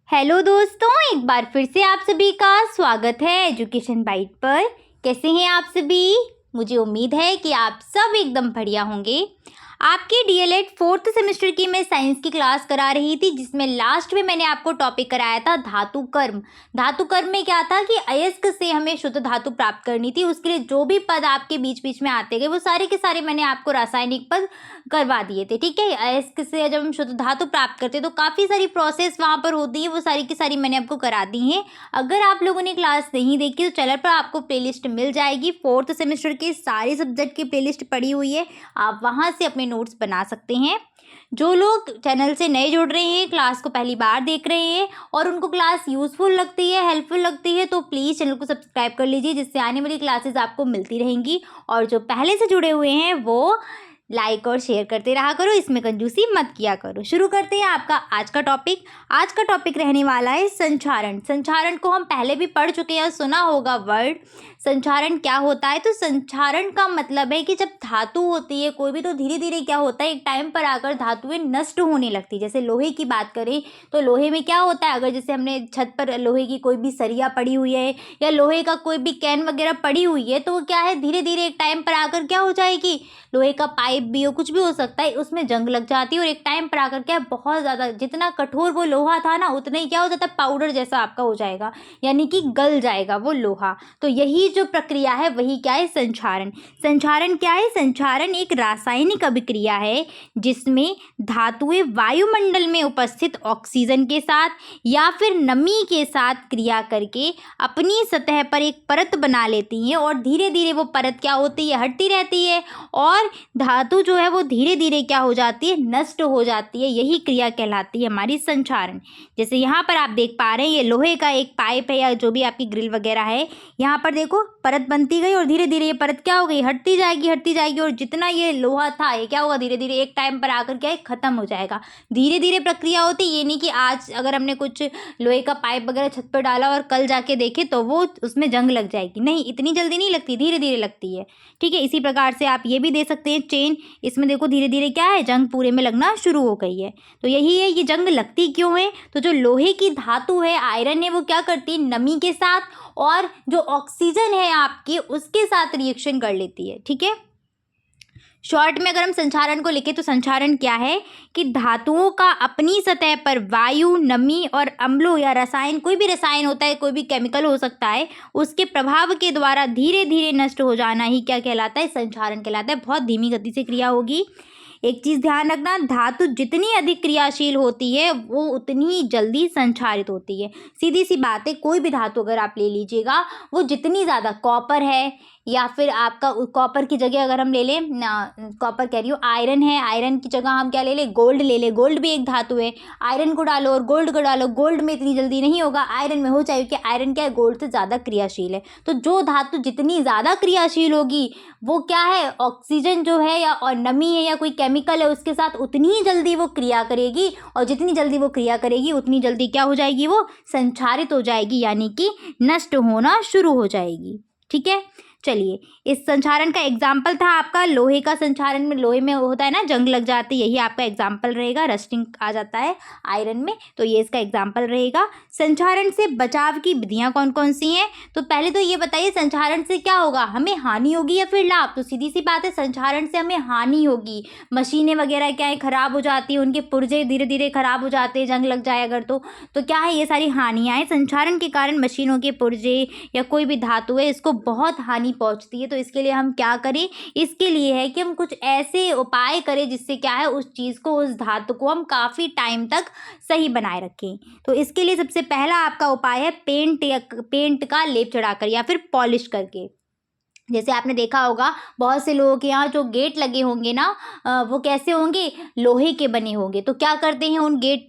Hello दोस्तों, एक बार फिर से आप सभी का स्वागत है एजुकेशन बाइट पर। कैसे हैं आप सभी? मुझे उम्मीद है कि आप सब एकदम बढ़िया होंगे। आपकी डीएलएड 4th सेमेस्टर की मैं साइंस की क्लास करा रही थी, जिसमें लास्ट में मैंने आपको टॉपिक कराया था धातु कर्म। धातु कर्म में क्या था कि अयस्क से हमें शुद्ध धातु प्राप्त करनी थी। उसके लिए जो भी पद आपके बीच बीच में आते गए वो सारे के सारे मैंने आपको रासायनिक पद करवा दिए थे। ठीक है, अयस्क से जब हम शुद्ध धातु प्राप्त करते हैं तो काफ़ी सारी प्रोसेस वहाँ पर होती है, वो सारी की सारी मैंने आपको करा दी हैं। अगर आप लोगों ने क्लास नहीं देखी तो चैनल पर आपको प्लेलिस्ट मिल जाएगी। 4th सेमेस्टर के सारे सब्जेक्ट की प्लेलिस्ट पड़ी हुई है, आप वहाँ से अपने नोट्स बना सकते हैं। जो लोग चैनल से नए जुड़ रहे हैं, क्लास को पहली बार देख रहे हैं और उनको क्लास यूज़फुल लगती है, हेल्पफुल लगती है, तो प्लीज़ चैनल को सब्सक्राइब कर लीजिए, जिससे आने वाली क्लासेस आपको मिलती रहेंगी। और जो पहले से जुड़े हुए हैं वो लाइक और शेयर करते रहा करो, इसमें कंजूसी मत किया करो। शुरू करते हैं आपका आज का टॉपिक। आज का टॉपिक रहने वाला है संचारण। संचारण को हम पहले भी पढ़ चुके हैं, सुना होगा वर्ड। संचारण क्या होता है? तो संचारण का मतलब है कि जब धातु होती है कोई भी, तो धीरे धीरे क्या होता है, एक टाइम पर आकर धातुएं नष्ट होने लगती है। जैसे लोहे की बात करें तो लोहे में क्या होता है, अगर जैसे हमने छत पर लोहे की कोई भी सरिया पड़ी हुई है या लोहे का कोई भी कैन वगैरह पड़ी हुई है, तो वो क्या है, धीरे धीरे एक टाइम पर आकर क्या हो जाएगी, लोहे का पाइप भी हो, कुछ भी हो सकता है, उसमें जंग लग जाती है और एक टाइम पर आकर क्या, बहुत ज़्यादा जितना कठोर वो लोहा था ना, उतना ही क्या हो जाता है, पाउडर जैसा आपका हो जाएगा, यानी कि गल जाएगा वो लोहा। तो यही जो प्रक्रिया है वही क्या है, संचारण। संचारण क्या है? संचारण एक रासायनिक अभिक्रिया है जिसमें धातुएं वायुमंडल में उपस्थित ऑक्सीजन के साथ या फिर नमी के साथ क्रिया करके अपनी सतह पर एक परत बना लेती हैं और धीरे धीरे वो परत क्या होती है, हटती रहती है और धातु जो है वो धीरे धीरे क्या हो जाती है, नष्ट हो जाती है। यही क्रिया कहलाती है हमारी संचारण। जैसे यहाँ पर आप देख पा रहे हैं, ये लोहे का एक पाइप है या जो भी आपकी ग्रिल वगैरह है, यहाँ पर देखो परत बनती गई और धीरे धीरे ये परत क्या हो गई, हटती जाएगी और जितना ये लोहा था ये क्या होगा, धीरे धीरे एक टाइम पर आकर क्या है, खत्म हो जाएगा। धीरे धीरे प्रक्रिया होती है, ये नहीं कि आज अगर हमने कुछ लोहे का पाइप वगैरह छत पर डाला और कल जाके देखे तो वो उसमें जंग लग जाएगी। नहीं, इतनी जल्दी नहीं लगती, धीरे धीरे लगती है। ठीक है, इसी प्रकार से आप ये भी दे सकते हैं चेन। इसमें देखो धीरे धीरे क्या है, जंग पूरे में लगना शुरू हो गई है। तो यही है, ये जंग लगती क्यों है? तो जो लोहे की धातु है, आयरन है, वो क्या करती है, नमी के साथ और जो ऑक्सीजन है आपकी उसके साथ रिएक्शन कर लेती है। ठीक है, शॉर्ट में अगर हम संचारण को लिखें तो संचारण क्या है कि धातुओं का अपनी सतह पर वायु, नमी और अम्लों या रसायन, कोई भी रसायन होता है, कोई भी केमिकल हो सकता है, उसके प्रभाव के द्वारा धीरे धीरे नष्ट हो जाना ही क्या कहलाता है, संचारण कहलाता है। बहुत धीमी गति से क्रिया होगी। एक चीज़ ध्यान रखना, धातु जितनी अधिक क्रियाशील होती है वो उतनी ही जल्दी संचारित होती है। सीधी सी बात है, कोई भी धातु अगर आप ले लीजिएगा, वो जितनी ज़्यादा, कॉपर है या फिर आपका कॉपर की जगह अगर हम ले लें ना, कॉपर कह रही हूँ, आयरन है, आयरन की जगह हम क्या ले लें, गोल्ड ले लें। गोल्ड भी एक धातु है। आयरन को डालो और गोल्ड को डालो, गोल्ड में इतनी जल्दी नहीं होगा, आयरन में हो जाए, क्योंकि आयरन क्या है, गोल्ड से ज़्यादा क्रियाशील है। तो जो धातु जितनी ज़्यादा क्रियाशील होगी वो क्या है, ऑक्सीजन जो है या और नमी है या कोई केमिकल है उसके साथ उतनी ही जल्दी वो क्रिया करेगी, और जितनी जल्दी वो क्रिया करेगी उतनी जल्दी क्या हो जाएगी, वो संचारित हो जाएगी, यानी कि नष्ट होना शुरू हो जाएगी। ठीक है, चलिए, इस संचारण का एग्जाम्पल था आपका लोहे का संचारण में, लोहे में होता है ना, जंग लग जाती है, यही आपका एग्जाम्पल रहेगा। रस्टिंग आ जाता है आयरन में, तो ये इसका एग्जाम्पल रहेगा। संचारण से बचाव की विधियां कौन कौन सी हैं? तो पहले तो ये बताइए, संचारण से क्या होगा, हमें हानि होगी या फिर लाभ? तो सीधी सी बात है, संचारण से हमें हानि होगी। मशीनें वगैरह क्या है, खराब हो जाती है, उनके पुर्जे धीरे धीरे खराब हो जाते हैं, जंग लग जाए अगर तो क्या है, ये सारी हानियाँ हैं। संचारण के कारण मशीनों के पुर्जे या कोई भी धातु है इसको बहुत हानि पहुंचती है। तो इसके लिए हम क्या करें? इसके लिए है कि हम कुछ ऐसे उपाय करें जिससे क्या है, उस चीज़ को, उस धातु को हम काफ़ी टाइम तक सही बनाए रखें। तो इसके लिए सबसे पहला आपका उपाय है पेंट का लेप चढ़ाकर या फिर पॉलिश करके। जैसे आपने देखा होगा बहुत से लोगों के यहाँ जो गेट लगे होंगे ना, वो कैसे होंगे, लोहे के बने होंगे। तो क्या करते हैं, उन गेट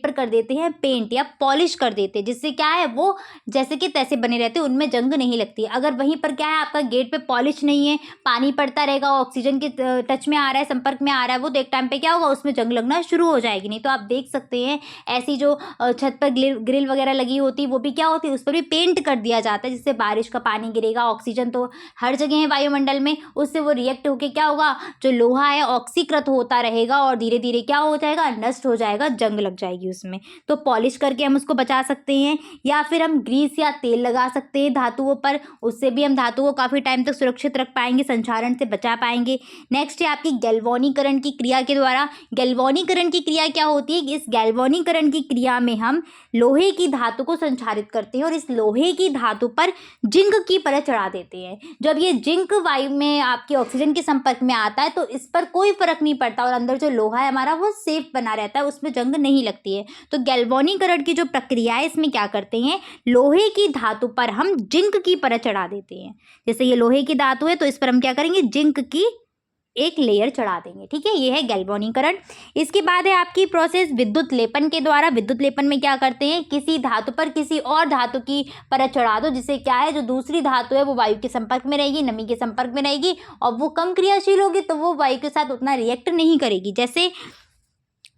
पर कर देते हैं पेंट या पॉलिश कर देते हैं, जिससे क्या है, वो जैसे कि तैसे बने रहते हैं, उनमें जंग नहीं लगती। अगर वहीं पर क्या है, आपका गेट पे पॉलिश नहीं है, पानी पड़ता रहेगा, ऑक्सीजन के टच में आ रहा है, संपर्क में आ रहा है, वो तो एक टाइम पे क्या होगा, उसमें जंग लगना शुरू हो जाएगी। नहीं तो आप देख सकते हैं ऐसी जो छत पर ग्रिल वगैरह लगी होती है, वो भी क्या होती है, उस पर भी पेंट कर दिया जाता है, जिससे बारिश का पानी गिरेगा, ऑक्सीजन तो हर जगह है वायुमंडल में, उससे वो रिएक्ट होके क्या होगा, जो लोहा है ऑक्सीकृत होता रहेगा और धीरे धीरे क्या हो जाएगा, नष्ट हो जाएगा, जंग लग जाएगी उसमें। तो पॉलिश करके हम उसको बचा सकते हैं, या फिर हम ग्रीस या तेल लगा सकते हैं धातुओं पर, उससे भी हम धातु को काफ़ी टाइम तक सुरक्षित रख पाएंगे, संक्षारण से बचा पाएंगे। नेक्स्ट है आपकी गैल्वेनीकरण की क्रिया के द्वारा। गैल्वेनीकरण की क्रिया क्या होती है कि इस गैल्वेनीकरण की क्रिया में हम लोहे की धातु को संक्षारित करते हैं और इस लोहे की धातु पर जिंक की परत चढ़ा देते हैं। जब ये जिंक वायु में आपके ऑक्सीजन के संपर्क में आता है तो इस पर कोई फर्क नहीं पड़ता और अंदर जो लोहा है हमारा वो सेफ बना रहता है, उसमें जंग नहीं लगती है। तो गैल्वेनीकरण की जो प्रक्रिया है इसमें क्या करते हैं, लोहे की धातु पर हम जिंक की परत चढ़ा देते हैं। जैसे ये लोहे की धातु है तो इस पर हम क्या करेंगे, जिंक की एक लेयर चढ़ा देंगे। ठीक है, ये है गैल्वेनीकरण। इसके बाद है आपकी प्रोसेस विद्युत लेपन के द्वारा। विद्युत लेपन में क्या करते हैं, किसी धातु पर किसी और धातु की परत चढ़ा दो, जिससे क्या है, जो दूसरी धातु है वो वायु के संपर्क में रहेगी, नमी के संपर्क में रहेगी और वो कम क्रियाशील होगी तो वो वायु के साथ उतना रिएक्ट नहीं करेगी। जैसे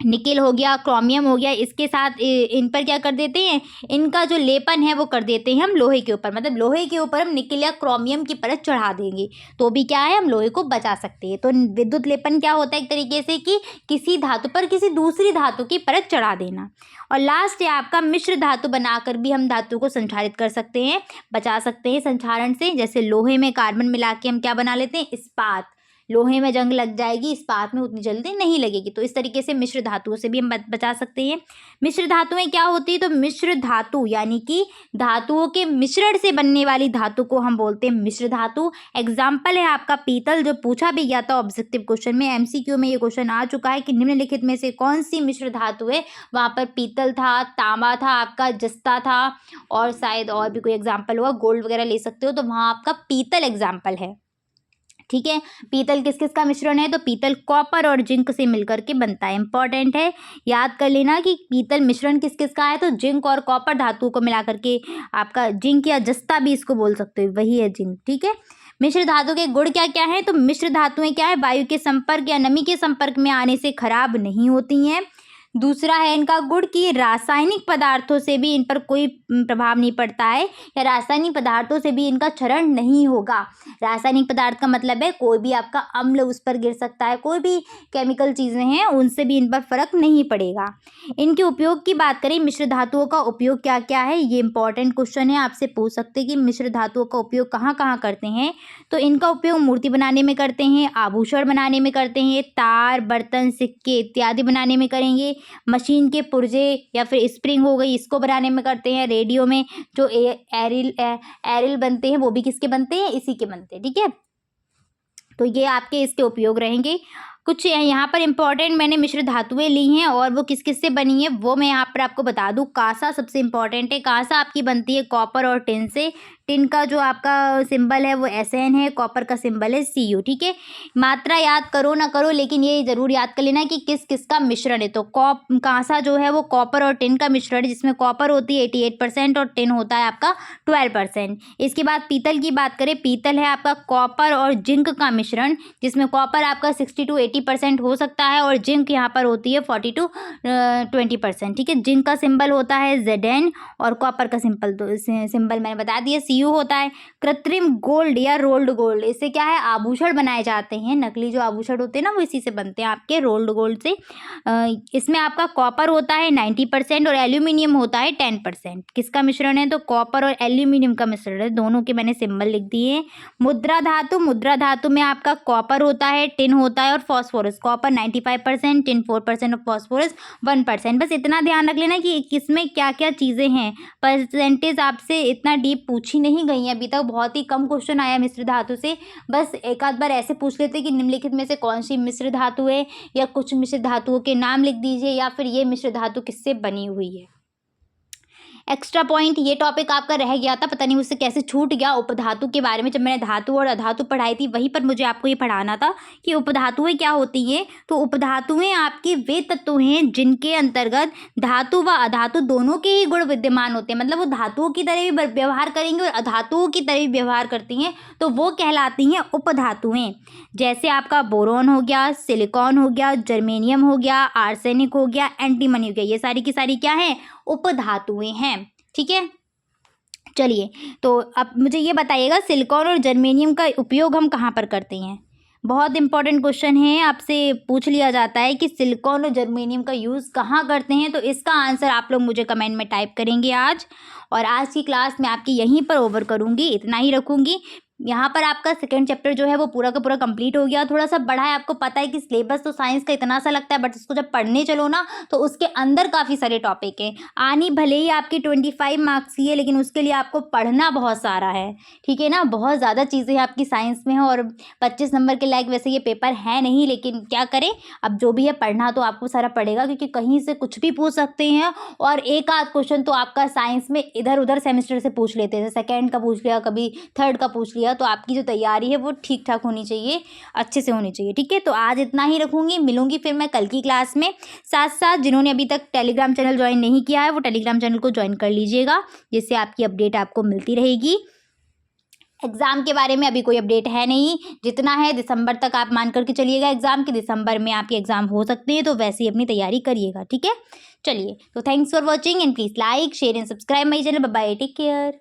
निकेल हो गया, क्रोमियम हो गया, इसके साथ इन पर क्या कर देते हैं, इनका जो लेपन है वो कर देते हैं हम लोहे के ऊपर, मतलब लोहे के ऊपर हम निकेल या क्रोमियम की परत चढ़ा देंगे तो भी क्या है, हम लोहे को बचा सकते हैं। तो विद्युत लेपन क्या होता है, एक तरीके से कि किसी धातु पर किसी दूसरी धातु की परत चढ़ा देना। और लास्ट है आपका मिश्र धातु बनाकर भी हम धातु को संक्षारित कर सकते हैं, बचा सकते हैं संक्षारण से। जैसे लोहे में कार्बन मिला के हम क्या बना लेते हैं, इस्पात। लोहे में जंग लग जाएगी, इस्पात में उतनी जल्दी नहीं लगेगी। तो इस तरीके से मिश्र धातुओं से भी हम बचा सकते हैं। मिश्र धातुएं क्या होती है, तो मिश्र धातु यानी कि धातुओं के मिश्रण से बनने वाली धातु को हम बोलते हैं मिश्र धातु। एग्जाम्पल है आपका पीतल, जो पूछा भी गया था ऑब्जेक्टिव क्वेश्चन में, एमसीक्यू में ये क्वेश्चन आ चुका है कि निम्नलिखित में से कौन सी मिश्र धातु है। वहाँ पर पीतल था, तांबा था, आपका जस्ता था और शायद और भी कोई एग्जाम्पल होगा, गोल्ड वगैरह ले सकते हो। तो वहाँ आपका पीतल एग्जाम्पल है। ठीक है, पीतल किस किस का मिश्रण है, तो पीतल कॉपर और जिंक से मिलकर के बनता है। इंपॉर्टेंट है, याद कर लेना कि पीतल मिश्रण किस किस का है, तो जिंक और कॉपर धातुओं को मिला करके आपका जिंक या जस्ता भी इसको बोल सकते हो, वही है जिंक। ठीक है, मिश्र धातु के गुण क्या क्या है, तो मिश्र धातुएं क्या है, वायु के संपर्क या नमी के संपर्क में आने से खराब नहीं होती हैं। दूसरा है इनका गुण कि रासायनिक पदार्थों से भी इन पर कोई प्रभाव नहीं पड़ता है, या रासायनिक पदार्थों से भी इनका क्षरण नहीं होगा। रासायनिक पदार्थ का मतलब है कोई भी आपका अम्ल उस पर गिर सकता है, कोई भी केमिकल चीज़ें हैं उनसे भी इन पर फर्क नहीं पड़ेगा। इनके उपयोग की बात करें, मिश्र धातुओं का उपयोग क्या क्या है, ये इंपॉर्टेंट क्वेश्चन है, आपसे पूछ सकते हैं कि मिश्र धातुओं का उपयोग कहाँ कहाँ करते हैं। तो इनका उपयोग मूर्ति बनाने में करते हैं, आभूषण बनाने में करते हैं, तार, बर्तन, सिक्के इत्यादि बनाने में करेंगे, मशीन के पुर्जे या फिर स्प्रिंग हो गई इसको बनाने में करते हैं, रेडियो में जो एरिल बनते हैं वो भी किसके बनते हैं, इसी के बनते हैं। ठीक है, तो ये आपके इसके उपयोग रहेंगे। कुछ यहाँ पर इंपॉर्टेंट मैंने मिश्र धातुएं ली हैं और वो किस किस से बनी है वो मैं यहाँ पर आपको बता दूँ। कांसा सबसे इंपॉर्टेंट है, कांसा आपकी बनती है कॉपर और टिन से। टिन का जो आपका सिंबल है वो SN है, कॉपर का सिंबल है Cu। ठीक है, मात्रा याद करो ना करो लेकिन ये ज़रूर याद कर लेना कि किस किस का मिश्रण है। तो कांसा जो है वो कॉपर और टिन का मिश्रण है, जिसमें कॉपर होती है 88% और टिन होता है आपका 12%। इसके बाद पीतल की बात करें, पीतल है आपका कॉपर और जिंक का मिश्रण, जिसमें कॉपर आपका 60 to 80% हो सकता है और जिंक यहाँ पर होती है 40 to 20%। ठीक है, जिंक का सिंबल होता है Zn और कॉपर का सिंबल मैंने बता दिया Cu होता है। कृत्रिम गोल्ड या रोल्ड गोल्ड, इससे क्या है, आभूषण बनाए जाते हैं। नकली जो आभूषण होते हैं ना वो इसी से बनते हैं आपके रोल्ड गोल्ड से। इसमें आपका कॉपर होता है 90% और एल्यूमिनियम होता है 10%। किसका मिश्रण है, तो कॉपर और एल्यूमिनियम का मिश्रण है, दोनों के मैंने सिंबल लिख दिए हैं। मुद्रा धातु, मुद्रा धातु में आपका कॉपर होता है, टिन होता है और फॉस्फोरस। कॉपर 95%, टिन 4% और फॉस्फोरस 1%। बस इतना ध्यान रख लेना कि किसमें क्या क्या चीज़ें हैं। परसेंटेज आपसे इतना डीप पूछी नहीं गई है अभी तक, बहुत ही कम क्वेश्चन आया मिश्र धातु से। बस एक आध बार ऐसे पूछ लेते कि निम्नलिखित में से कौन सी मिश्र धातु है, या कुछ मिश्र धातुओं के नाम लिख दीजिए, या फिर ये मिश्र धातु किससे बनी हुई है। एक्स्ट्रा पॉइंट, ये टॉपिक आपका रह गया था, पता नहीं मुझसे कैसे छूट गया। उपधातु के बारे में जब मैंने धातु और अधातु पढ़ाई थी वहीं पर मुझे आपको ये पढ़ाना था कि उपधातुएं क्या होती हैं। तो उपधातुएं आपके वे तत्व हैं जिनके अंतर्गत धातु व अधातु दोनों के ही गुण विद्यमान होते हैं, मतलब वो धातुओं की तरह भी व्यवहार करेंगे और अधातुओं की तरह भी व्यवहार करती हैं, तो वो कहलाती हैं उपधातुएं। जैसे आपका बोरोन हो गया, सिलिकॉन हो गया, जर्मेनियम हो गया, आर्सेनिक हो गया, एंटीमनी हो गया, ये सारी की सारी क्या है, उपधातुएं हैं। ठीक है, चलिए, तो अब मुझे ये बताइएगा, सिलिकॉन और जर्मेनियम का उपयोग हम कहाँ पर करते हैं? बहुत इंपॉर्टेंट क्वेश्चन है, आपसे पूछ लिया जाता है कि सिलिकॉन और जर्मेनियम का यूज़ कहाँ करते हैं। तो इसका आंसर आप लोग मुझे कमेंट में टाइप करेंगे आज। और आज की क्लास मैं आपकी यहीं पर ओवर करूँगी, इतना ही रखूँगी। यहाँ पर आपका सेकंड चैप्टर जो है वो पूरा का पूरा कंप्लीट हो गया। थोड़ा सा बड़ा है, आपको पता है कि सिलेबस तो साइंस का इतना सा लगता है, बट इसको जब पढ़ने चलो ना तो उसके अंदर काफ़ी सारे टॉपिक हैं। आनी भले ही आपकी 25 मार्क्स की है, लेकिन उसके लिए आपको पढ़ना बहुत सारा है, ठीक है ना। बहुत ज़्यादा चीज़ें आपकी साइंस में हैं और 25 नंबर के लायक वैसे ये पेपर है नहीं, लेकिन क्या करें, अब जो भी है पढ़ना तो आपको सारा पड़ेगा, क्योंकि कहीं से कुछ भी पूछ सकते हैं। और एक आध क्वेश्चन तो आपका साइंस में इधर उधर सेमेस्टर से पूछ लेते हैं, सेकेंड का पूछ लिया, कभी थर्ड का पूछ लिया। तो आपकी जो तैयारी है वो ठीक ठाक होनी चाहिए, अच्छे से होनी चाहिए, ठीक है। तो आज इतना ही रखूँगी, मिलूंगी फिर मैं कल की क्लास में। साथ साथ जिन्होंने अभी तक टेलीग्राम चैनल ज्वाइन नहीं किया है वो टेलीग्राम चैनल को ज्वाइन कर लीजिएगा, जिससे आपकी अपडेट आपको मिलती रहेगी। एग्ज़ाम के बारे में अभी कोई अपडेट है नहीं, जितना है दिसंबर तक आप मान करके चलिएगा एग्ज़ाम की, दिसंबर में आपके एग्ज़ाम हो सकते हैं, तो वैसे ही अपनी तैयारी करिएगा, ठीक है। चलिए, तो thanks for watching and please like share and subscribe my channel. Bye bye, take care.